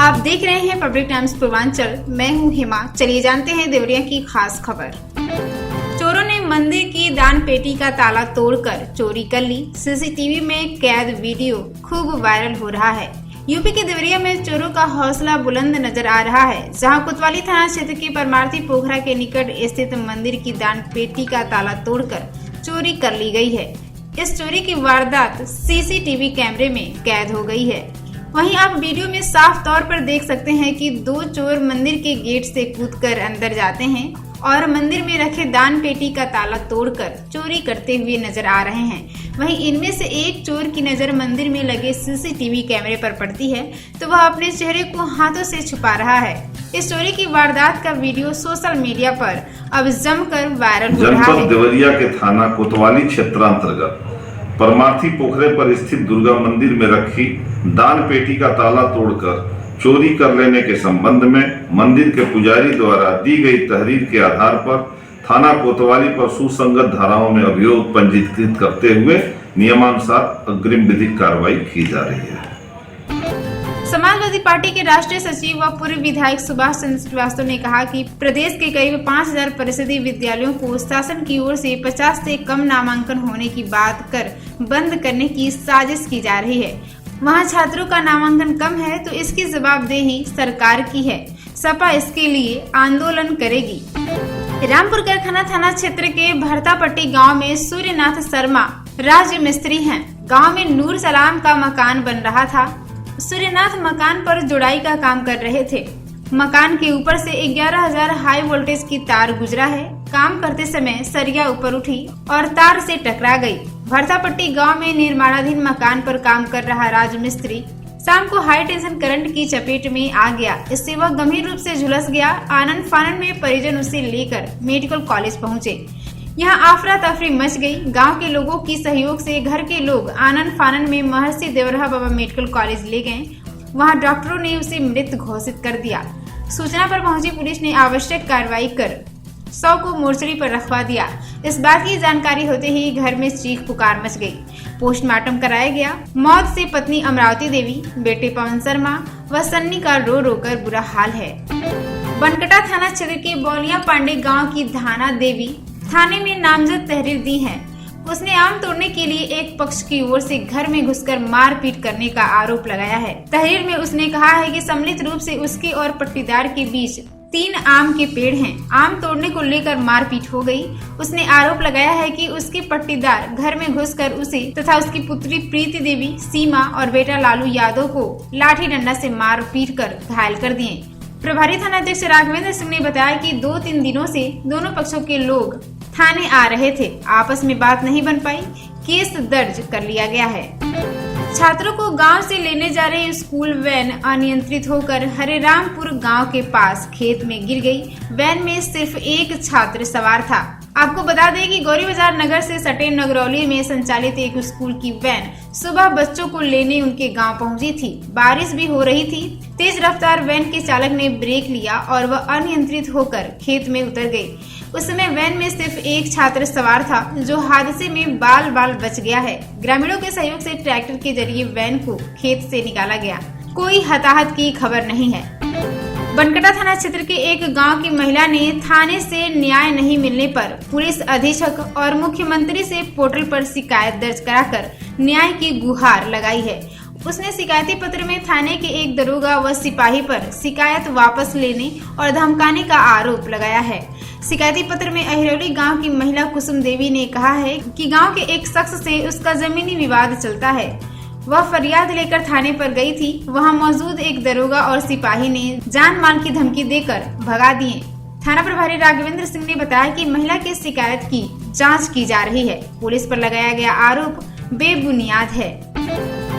आप देख रहे हैं पब्लिक टाइम्स पूर्वांचल। मैं हूं हिमा। चलिए जानते हैं देवरिया की खास खबर। चोरों ने मंदिर की दान पेटी का ताला तोड़कर चोरी कर ली। सीसीटीवी में कैद वीडियो खूब वायरल हो रहा है। यूपी के देवरिया में चोरों का हौसला बुलंद नजर आ रहा है, जहां कोतवाली थाना क्षेत्र के परमार्थी पोखरा के निकट स्थित मंदिर की दान पेटी का ताला तोड़कर चोरी कर ली गई है। इस चोरी की वारदात सीसीटीवी कैमरे में कैद हो गई है। वहीं आप वीडियो में साफ तौर पर देख सकते हैं कि दो चोर मंदिर के गेट से कूदकर अंदर जाते हैं और मंदिर में रखे दान पेटी का ताला तोड़कर चोरी करते हुए नजर आ रहे हैं। वहीं इनमें से एक चोर की नजर मंदिर में लगे सीसीटीवी कैमरे पर पड़ती है तो वह अपने चेहरे को हाथों से छुपा रहा है। इस चोरी की वारदात का वीडियो सोशल मीडिया पर अब जमकर वायरल हो रहा है। जनपद देवरिया के थाना कोतवाली क्षेत्रांतर्गत परमार्थी पोखरे पर स्थित दुर्गा मंदिर में रखी दान पेटी का ताला तोड़कर चोरी कर लेने के संबंध में मंदिर के पुजारी द्वारा दी गई तहरीर के आधार पर थाना कोतवाली पर सुसंगत धाराओं में अभियोग पंजीकृत करते हुए नियमानुसार अग्रिम विधिक कार्रवाई की जा रही है। समाजवादी पार्टी के राष्ट्रीय सचिव व पूर्व विधायक सुभाष चंद्र श्रीवास्तव ने कहा कि प्रदेश के करीब 5000 परिषदीय विद्यालयों को शासन की ओर से 50 से कम नामांकन होने की बात कर बंद करने की साजिश की जा रही है। वहां छात्रों का नामांकन कम है तो इसकी जवाबदेही सरकार की है। सपा इसके लिए आंदोलन करेगी। रामपुर कारखाना थाना क्षेत्र के भरतापट्टी गांव में सूर्यनाथ शर्मा राज मिस्त्री हैं। गांव में नूर सलाम का मकान बन रहा था। सूर्यनाथ मकान पर जुड़ाई का काम कर रहे थे। मकान के ऊपर से 11,000 हाई वोल्टेज की तार गुजरा है। काम करते समय सरिया ऊपर उठी और तार से टकरा गई। भरतापट्टी गांव में निर्माणाधीन मकान पर काम कर रहा राजमिस्त्री शाम को हाई टेंशन करंट की चपेट में आ गया। इससे वह गंभीर रूप से झुलस गया। आनंद फानन में परिजन उसे लेकर मेडिकल कॉलेज पहुंचे। यहाँ आफरा तफरी मच गई। गांव के लोगों की सहयोग से घर के लोग आनंद फानन में महर्षि देवरहा बाबा मेडिकल कॉलेज ले गए। वहां डॉक्टरों ने उसे मृत घोषित कर दिया। सूचना पर पहुंची पुलिस ने आवश्यक कार्रवाई कर शव को मोर्चरी पर रखवा दिया। इस बात की जानकारी होते ही घर में चीख पुकार मच गई। पोस्टमार्टम कराया गया। मौत से पत्नी अमरावती देवी, बेटे पवन शर्मा व सन्नी का रो रो कर बुरा हाल है। बनकटा थाना क्षेत्र के बौलिया पांडे गाँव की धाना देवी थाने में नामजद तहरीर दी है। उसने आम तोड़ने के लिए एक पक्ष की ओर से घर में घुसकर मारपीट करने का आरोप लगाया है। तहरीर में उसने कहा है कि सम्मिलित रूप से उसके और पट्टीदार के बीच 3 आम के पेड़ हैं। आम तोड़ने को लेकर मारपीट हो गई। उसने आरोप लगाया है कि उसके पट्टीदार घर में घुसकर उसे तथा उसकी पुत्री प्रीति देवी, सीमा और बेटा लालू यादव को लाठी डंडा से मारपीट कर घायल कर दिए। प्रभारी थाना अध्यक्ष राघवेंद्र सिंह ने बताया कि 2-3 दिनों से दोनों पक्षों के लोग थाने आ रहे थे। आपस में बात नहीं बन पाई। केस दर्ज कर लिया गया है। छात्रों को गांव से लेने जा रही स्कूल वैन अनियंत्रित होकर हरेरामपुर गांव के पास खेत में गिर गई। वैन में सिर्फ एक छात्र सवार था। आपको बता दें कि गौरी बाजार नगर से सटे नगरौली में संचालित एक स्कूल की वैन सुबह बच्चों को लेने उनके गांव पहुंची थी। बारिश भी हो रही थी। तेज रफ्तार वैन के चालक ने ब्रेक लिया और वह अनियंत्रित होकर खेत में उतर गई। उस समय वैन में सिर्फ एक छात्र सवार था जो हादसे में बाल बाल बच गया है। ग्रामीणों के सहयोग से ट्रैक्टर के जरिए वैन को खेत से निकाला गया। कोई हताहत की खबर नहीं है। बनकटा थाना क्षेत्र के एक गांव की महिला ने थाने से न्याय नहीं मिलने पर पुलिस अधीक्षक और मुख्यमंत्री से पोर्टल पर शिकायत दर्ज कराकर न्याय की गुहार लगाई है। उसने शिकायती पत्र में थाने के एक दरोगा व सिपाही पर शिकायत वापस लेने और धमकाने का आरोप लगाया है। शिकायती पत्र में अहिरौली गांव की महिला कुसुम देवी ने कहा है कि गांव के एक शख्स से उसका जमीनी विवाद चलता है। वह फरियाद लेकर थाने पर गई थी। वहां मौजूद एक दरोगा और सिपाही ने जान माल की धमकी देकर भगा दिए। थाना प्रभारी राघवेंद्र सिंह ने बताया कि महिला की शिकायत की जांच की जा रही है। पुलिस पर लगाया गया आरोप बेबुनियाद है।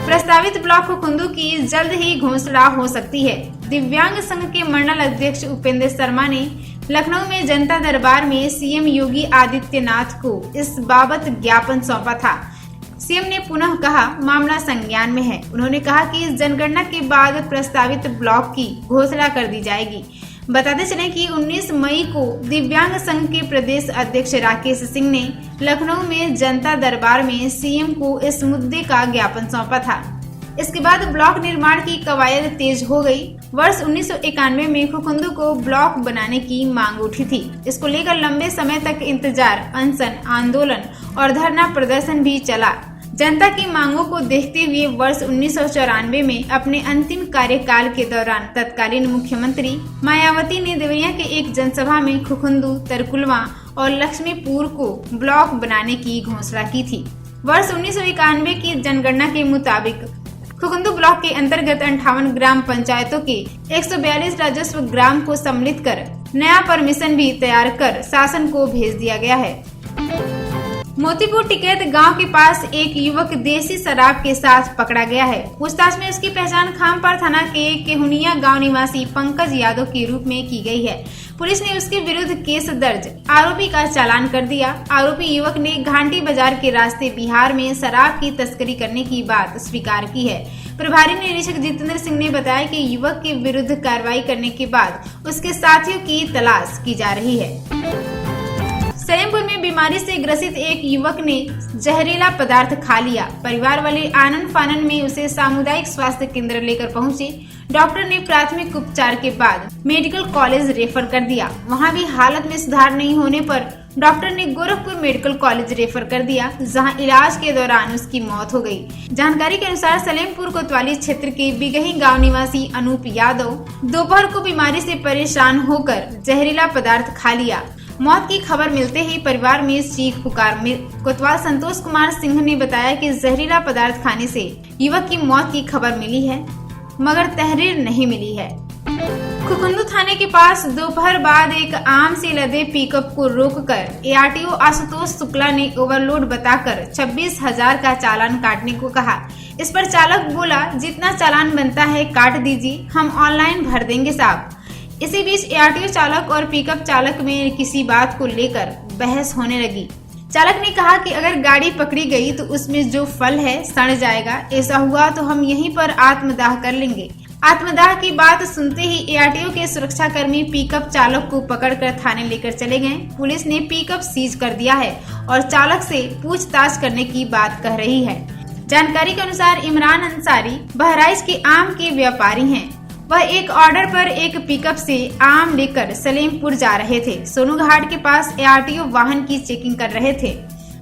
प्रस्तावित ब्लॉक कुंदू की जल्द ही घोषणा हो सकती है। दिव्यांग संघ के मंडल अध्यक्ष उपेंद्र शर्मा ने लखनऊ में जनता दरबार में सीएम योगी आदित्यनाथ को इस बाबत ज्ञापन सौंपा था। सीएम ने पुनः कहा मामला संज्ञान में है। उन्होंने कहा कि इस जनगणना के बाद प्रस्तावित ब्लॉक की घोषणा कर दी जाएगी। बताते चले कि 19 मई को दिव्यांग संघ के प्रदेश अध्यक्ष राकेश सिंह ने लखनऊ में जनता दरबार में सीएम को इस मुद्दे का ज्ञापन सौंपा था। इसके बाद ब्लॉक निर्माण की कवायद तेज हो गई। वर्ष 1991 में खुखुंदू को ब्लॉक बनाने की मांग उठी थी। इसको लेकर लंबे समय तक इंतजार, अनशन, आंदोलन और धरना प्रदर्शन भी चला। जनता की मांगों को देखते हुए वर्ष 1994 में अपने अंतिम कार्यकाल के दौरान तत्कालीन मुख्यमंत्री मायावती ने देवरिया के एक जनसभा में खुखुंदू, तरकुलवा और लक्ष्मीपुर को ब्लॉक बनाने की घोषणा की थी। वर्ष 1991 की जनगणना के मुताबिक खुखुंदू ब्लॉक के अंतर्गत 58 ग्राम पंचायतों के 142 राजस्व ग्राम को सम्मिलित कर नया परमिशन भी तैयार कर शासन को भेज दिया गया है। मोतीपुर टिकैत गांव के पास एक युवक देसी शराब के साथ पकड़ा गया है। पूछताछ में उसकी पहचान खामपार थाना के केहुनिया गांव निवासी पंकज यादव के रूप में की गई है। पुलिस ने उसके विरुद्ध केस दर्ज, आरोपी का चालान कर दिया। आरोपी युवक ने घाटी बाजार के रास्ते बिहार में शराब की तस्करी करने की बात स्वीकार की है। प्रभारी निरीक्षक जितेंद्र सिंह ने बताया कि युवक के विरुद्ध कार्रवाई करने के बाद उसके साथियों की तलाश की जा रही है। सलेमपुर में बीमारी से ग्रसित एक युवक ने जहरीला पदार्थ खा लिया। परिवार वाले आनन फानन में उसे सामुदायिक स्वास्थ्य केंद्र लेकर पहुंचे। डॉक्टर ने प्राथमिक उपचार के बाद मेडिकल कॉलेज रेफर कर दिया। वहां भी हालत में सुधार नहीं होने पर डॉक्टर ने गोरखपुर मेडिकल कॉलेज रेफर कर दिया, जहां इलाज के दौरान उसकी मौत हो गई। जानकारी के अनुसार सलेमपुर कोतवाली क्षेत्र के बिगही गांव निवासी अनूप यादव दोपहर को बीमारी से परेशान होकर जहरीला पदार्थ खा लिया। मौत की खबर मिलते ही परिवार में चीख पुकार में कोतवाल संतोष कुमार सिंह ने बताया कि जहरीला पदार्थ खाने से युवक की मौत की खबर मिली है, मगर तहरीर नहीं मिली है। खुखुंदू थाने के पास दोपहर बाद एक आम से लदे पिकअप को रोककर एआरटीओ आशुतोष शुक्ला ने ओवरलोड बताकर 26,000 का चालान काटने को कहा। इस पर चालक बोला, जितना चालान बनता है काट दीजिए, हम ऑनलाइन भर देंगे साहब। इसी बीच एआरटीओ चालक और पिकअप चालक में किसी बात को लेकर बहस होने लगी। चालक ने कहा कि अगर गाड़ी पकड़ी गई तो उसमें जो फल है सड़ जाएगा, ऐसा हुआ तो हम यहीं पर आत्मदाह कर लेंगे। आत्मदाह की बात सुनते ही एआरटीओ के सुरक्षाकर्मी पिकअप चालक को पकड़कर थाने लेकर चले गए। पुलिस ने पिकअप सीज कर दिया है और चालक से पूछताछ करने की बात कह रही है। जानकारी के अनुसार इमरान अंसारी बहराइच के आम के व्यापारी हैं। वह एक ऑर्डर पर एक पिकअप से आम लेकर सलेमपुर जा रहे थे। सोनू घाट के पास एआरटीओ वाहन की चेकिंग कर रहे थे।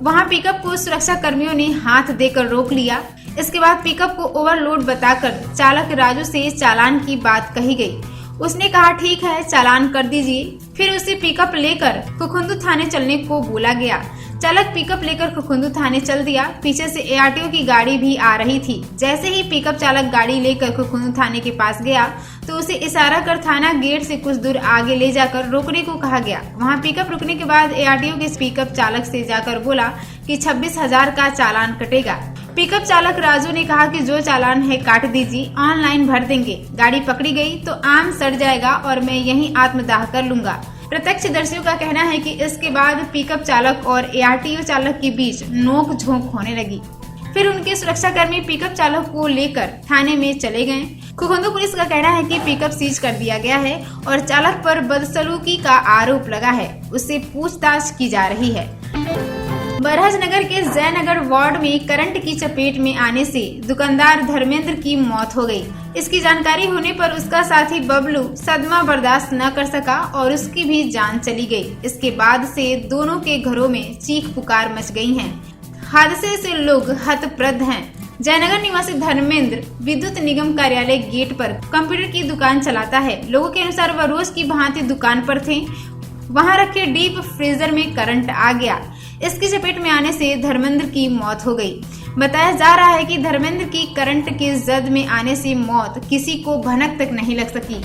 वहां पिकअप को सुरक्षा कर्मियों ने हाथ देकर रोक लिया। इसके बाद पिकअप को ओवरलोड बताकर चालक राजू से चालान की बात कही गई। उसने कहा ठीक है चालान कर दीजिए। फिर उसे पिकअप लेकर खुखुंदू थाने चलने को बोला गया। चालक पिकअप लेकर खुखुंदू थाने चल दिया। पीछे से एआरटीओ की गाड़ी भी आ रही थी। जैसे ही पिकअप चालक गाड़ी लेकर खुखुंदू थाने के पास गया तो उसे इशारा कर थाना गेट से कुछ दूर आगे ले जाकर रोकने को कहा गया। वहां पिकअप रुकने के बाद एआरटीओ के पिकअप चालक से जाकर बोला कि 26,000 का चालान कटेगा। पिकअप चालक राजू ने कहा कि जो चालान है काट दीजिए, ऑनलाइन भर देंगे। गाड़ी पकड़ी गई तो आम सड़ जाएगा और मैं यहीं आत्मदाह कर लूंगा। प्रत्यक्षदर्शियों का कहना है कि इसके बाद पिकअप चालक और एआरटीओ चालक के बीच नोक झोंक होने लगी। फिर उनके सुरक्षाकर्मी पिकअप चालक को लेकर थाने में चले गए। खुखुंदू पुलिस का कहना है कि पिकअप सीज कर दिया गया है और चालक पर बदसलूकी का आरोप लगा है। उससे पूछताछ की जा रही है। बरहजनगर के जयनगर वार्ड में करंट की चपेट में आने से दुकानदार धर्मेंद्र की मौत हो गई। इसकी जानकारी होने पर उसका साथी बबलू सदमा बर्दाश्त न कर सका और उसकी भी जान चली गई। इसके बाद से दोनों के घरों में चीख पुकार मच गई है। हादसे से लोग हतप्रद हैं। जयनगर निवासी धर्मेंद्र विद्युत निगम कार्यालय गेट पर कंप्यूटर की दुकान चलाता है। लोगों के अनुसार वह रोज की भांति दुकान पर थे। वहां रखे डीप फ्रीजर में करंट आ गया। इसकी चपेट में आने से धर्मेंद्र की मौत हो गई। बताया जा रहा है कि धर्मेंद्र की करंट के जद में आने से मौत किसी को भनक तक नहीं लग सकी।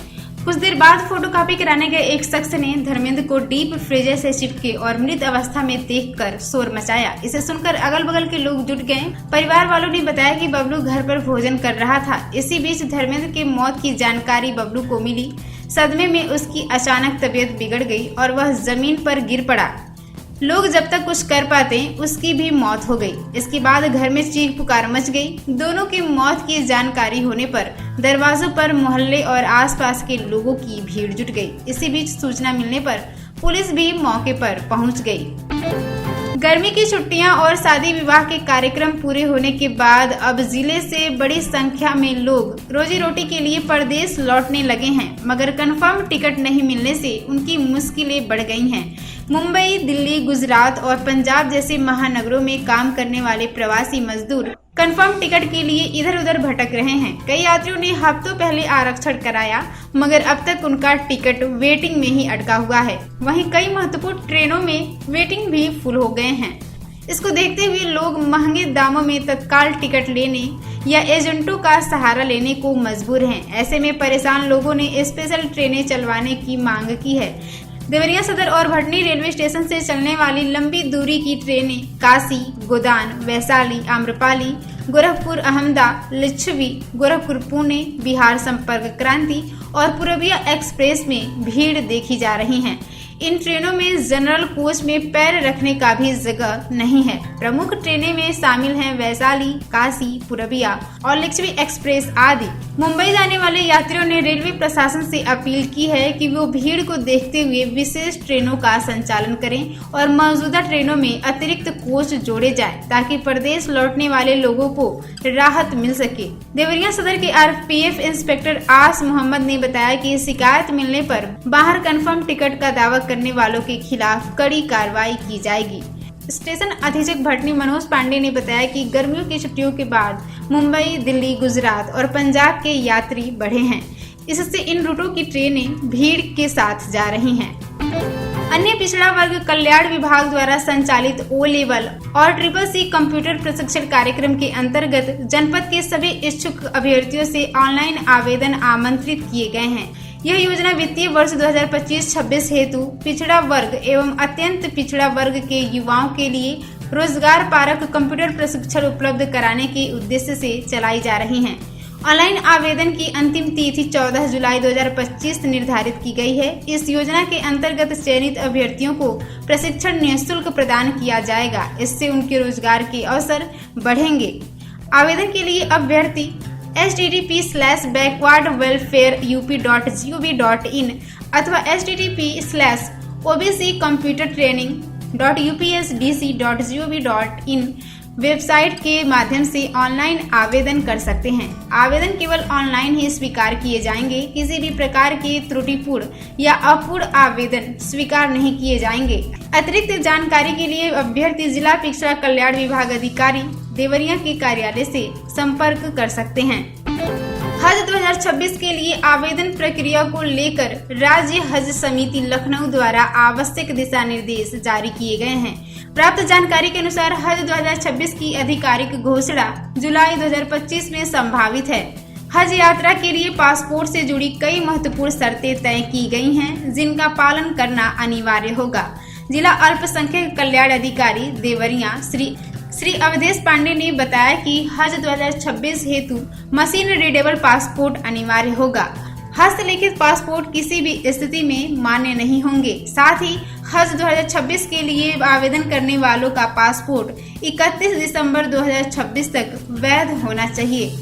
कुछ देर बाद फोटोकॉपी कराने गए एक शख्स ने धर्मेंद्र को डीप फ्रीजर से चिपके और मृत अवस्था में देखकर शोर मचाया। इसे सुनकर अगल बगल के लोग जुट गए। परिवार वालों ने बताया कि बबलू घर पर भोजन कर रहा था। इसी बीच धर्मेंद्र के मौत की जानकारी बबलू को मिली। सदमे में उसकी अचानक तबीयत बिगड़ गई और वह जमीन पर गिर पड़ा। लोग जब तक कुछ कर पाते उसकी भी मौत हो गई। इसके बाद घर में चीख पुकार मच गई। दोनों की मौत की जानकारी होने पर दरवाजों पर मोहल्ले और आसपास के लोगों की भीड़ जुट गई। इसी बीच सूचना मिलने पर पुलिस भी मौके पर पहुंच गई। गर्मी की छुट्टियां और शादी विवाह के कार्यक्रम पूरे होने के बाद अब जिले से बड़ी संख्या में लोग रोजी रोटी के लिए परदेश लौटने लगे हैं, मगर कंफर्म टिकट नहीं मिलने से उनकी मुश्किलें बढ़ गई हैं। मुंबई, दिल्ली, गुजरात और पंजाब जैसे महानगरों में काम करने वाले प्रवासी मजदूर कंफर्म टिकट के लिए इधर उधर भटक रहे हैं। कई यात्रियों ने हफ्तों पहले आरक्षण कराया, मगर अब तक उनका टिकट वेटिंग में ही अटका हुआ है। वहीं कई महत्वपूर्ण ट्रेनों में वेटिंग भी फुल हो गए हैं। इसको देखते हुए लोग महंगे दामों में तत्काल टिकट लेने या एजेंटों का सहारा लेने को मजबूर हैं। ऐसे में परेशान लोगों ने स्पेशल ट्रेनें चलवाने की मांग की है। देवरिया सदर और भटनी रेलवे स्टेशन से चलने वाली लंबी दूरी की ट्रेनें काशी, गोदान, वैशाली, आम्रपाली, गोरखपुर, अहमदा, लिच्छवी, गोरखपुर, पुणे, बिहार संपर्क क्रांति और पूरबिया एक्सप्रेस में भीड़ देखी जा रही है। इन ट्रेनों में जनरल कोच में पैर रखने का भी जगह नहीं है। प्रमुख ट्रेनें में शामिल हैं वैशाली, काशी, पूरबिया और लिच्छवी एक्सप्रेस आदि। मुंबई जाने वाले यात्रियों ने रेलवे प्रशासन से अपील की है कि वो भीड़ को देखते हुए विशेष ट्रेनों का संचालन करें और मौजूदा ट्रेनों में अतिरिक्त कोच जोड़े जाए, ताकि प्रदेश लौटने वाले लोगों को राहत मिल सके। देवरिया सदर के RPF इंस्पेक्टर आस मोहम्मद ने बताया कि शिकायत मिलने पर बाहर कंफर्म टिकट का दावा करने वालों के खिलाफ कड़ी कार्रवाई की जाएगी। स्टेशन अधीक्षक भटनी मनोज पांडे ने बताया कि गर्मियों की छुट्टियों के बाद मुंबई, दिल्ली, गुजरात और पंजाब के यात्री बढ़े हैं। इससे इन रूटों की ट्रेनें भीड़ के साथ जा रही हैं। अन्य पिछड़ा वर्ग कल्याण विभाग द्वारा संचालित O लेवल और CCC कंप्यूटर प्रशिक्षण कार्यक्रम के अंतर्गत जनपद के सभी इच्छुक अभ्यर्थियों से ऑनलाइन आवेदन आमंत्रित किए गए हैं। यह योजना वित्तीय वर्ष 2025-26 हेतु पिछड़ा वर्ग एवं अत्यंत पिछड़ा वर्ग के युवाओं के लिए रोजगार पारक कंप्यूटर प्रशिक्षण उपलब्ध कराने के उद्देश्य से चलाई जा रही है। ऑनलाइन आवेदन की अंतिम तिथि 14 जुलाई 2025 निर्धारित की गई है। इस योजना के अंतर्गत चयनित अभ्यर्थियों को प्रशिक्षण निःशुल्क प्रदान किया जाएगा। इससे उनके रोजगार के अवसर बढ़ेंगे। आवेदन के लिए अभ्यर्थी http:/backwardwelfareup.gov.in अथवा http:/obcomputertraining.upsdc.gov.in वेबसाइट के माध्यम से ऑनलाइन आवेदन कर सकते हैं। आवेदन केवल ऑनलाइन ही स्वीकार किए जाएंगे। किसी भी प्रकार के त्रुटिपूर्ण या अपूर्ण आवेदन स्वीकार नहीं किए जाएंगे। अतिरिक्त जानकारी के लिए अभ्यर्थी जिला पिछड़ा कल्याण विभाग अधिकारी देवरिया के कार्यालय से संपर्क कर सकते हैं। हज 2026 के लिए आवेदन प्रक्रिया को लेकर राज्य हज समिति लखनऊ द्वारा आवश्यक दिशा निर्देश जारी किए गए हैं। प्राप्त जानकारी के अनुसार हज 2026 की आधिकारिक घोषणा जुलाई 2025 में संभावित है। हज यात्रा के लिए पासपोर्ट से जुड़ी कई महत्वपूर्ण शर्तें तय की गई हैं, जिनका पालन करना अनिवार्य होगा। जिला अल्पसंख्यक कल्याण अधिकारी देवरिया श्री अवधेश पांडे ने बताया कि हज 2026 हेतु मशीन रीडेबल पासपोर्ट अनिवार्य होगा। हस्तलिखित पासपोर्ट किसी भी स्थिति में मान्य नहीं होंगे। साथ ही हज 2026 के लिए आवेदन करने वालों का पासपोर्ट 31 दिसंबर 2026 तक वैध होना चाहिए।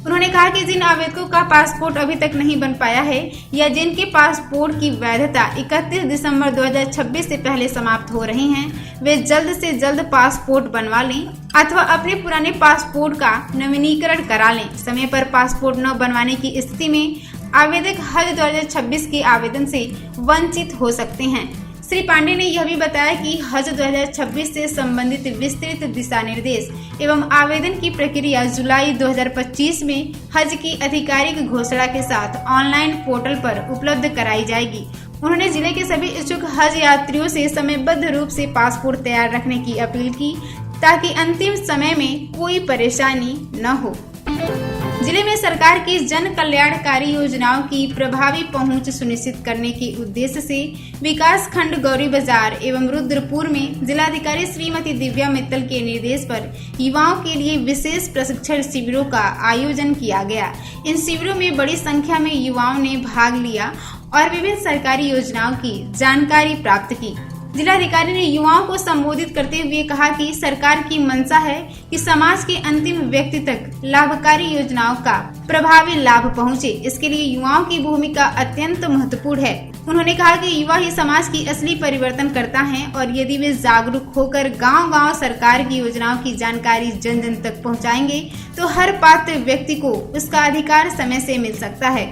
उन्होंने कहा कि जिन आवेदकों का पासपोर्ट अभी तक नहीं बन पाया है या जिनके पासपोर्ट की वैधता 31 दिसंबर 2026 से पहले समाप्त हो रही है, वे जल्द से जल्द पासपोर्ट बनवा लें अथवा अपने पुराने पासपोर्ट का नवीनीकरण करा लें। समय पर पासपोर्ट न बनवाने की स्थिति में आवेदक हज 2026 के आवेदन से वंचित हो सकते हैं। श्री पांडे ने यह भी बताया कि हज 2026 से संबंधित विस्तृत दिशा निर्देश एवं आवेदन की प्रक्रिया जुलाई 2025 में हज की आधिकारिक घोषणा के साथ ऑनलाइन पोर्टल पर उपलब्ध कराई जाएगी। उन्होंने जिले के सभी इच्छुक हज यात्रियों से समयबद्ध रूप से पासपोर्ट तैयार रखने की अपील की, ताकि अंतिम समय में कोई परेशानी न हो। जिले में सरकार की जन कल्याणकारी योजनाओं की प्रभावी पहुंच सुनिश्चित करने के उद्देश्य से विकास खंड गौरी बाजार एवं रुद्रपुर में जिलाधिकारी श्रीमती दिव्या मित्तल के निर्देश पर युवाओं के लिए विशेष प्रशिक्षण शिविरों का आयोजन किया गया। इन शिविरों में बड़ी संख्या में युवाओं ने भाग लिया और विभिन्न सरकारी योजनाओं की जानकारी प्राप्त की। जिलाधिकारी ने युवाओं को संबोधित करते हुए कहा कि सरकार की मंशा है कि समाज के अंतिम व्यक्ति तक लाभकारी योजनाओं का प्रभावी लाभ पहुंचे। इसके लिए युवाओं की भूमिका अत्यंत महत्वपूर्ण है। उन्होंने कहा कि युवा ही समाज की असली परिवर्तन करता है और यदि वे जागरूक होकर गांव-गांव सरकार की योजनाओं की जानकारी जन जन तक पहुंचाएंगे तो हर पात्र व्यक्ति को उसका अधिकार समय से मिल सकता है।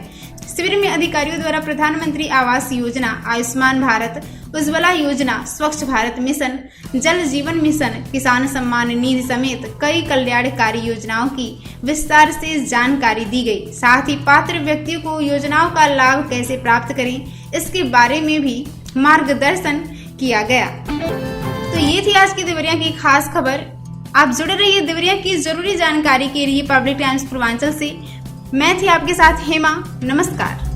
शिविर में अधिकारियों द्वारा प्रधानमंत्री आवास योजना, आयुष्मान भारत, उज्ज्वला योजना, स्वच्छ भारत मिशन, जल जीवन मिशन, किसान सम्मान निधि समेत कई कल्याणकारी योजनाओं की विस्तार से जानकारी दी गई। साथ ही पात्र व्यक्तियों को योजनाओं का लाभ कैसे प्राप्त करें इसके बारे में भी मार्गदर्शन किया गया। तो ये थी आज की देवरिया की खास खबर। आप जुड़े रहिए देवरिया की जरूरी जानकारी के लिए पब्लिक टाइम्स पूर्वांचल से। मैं थी आपके साथ हेमा। नमस्कार।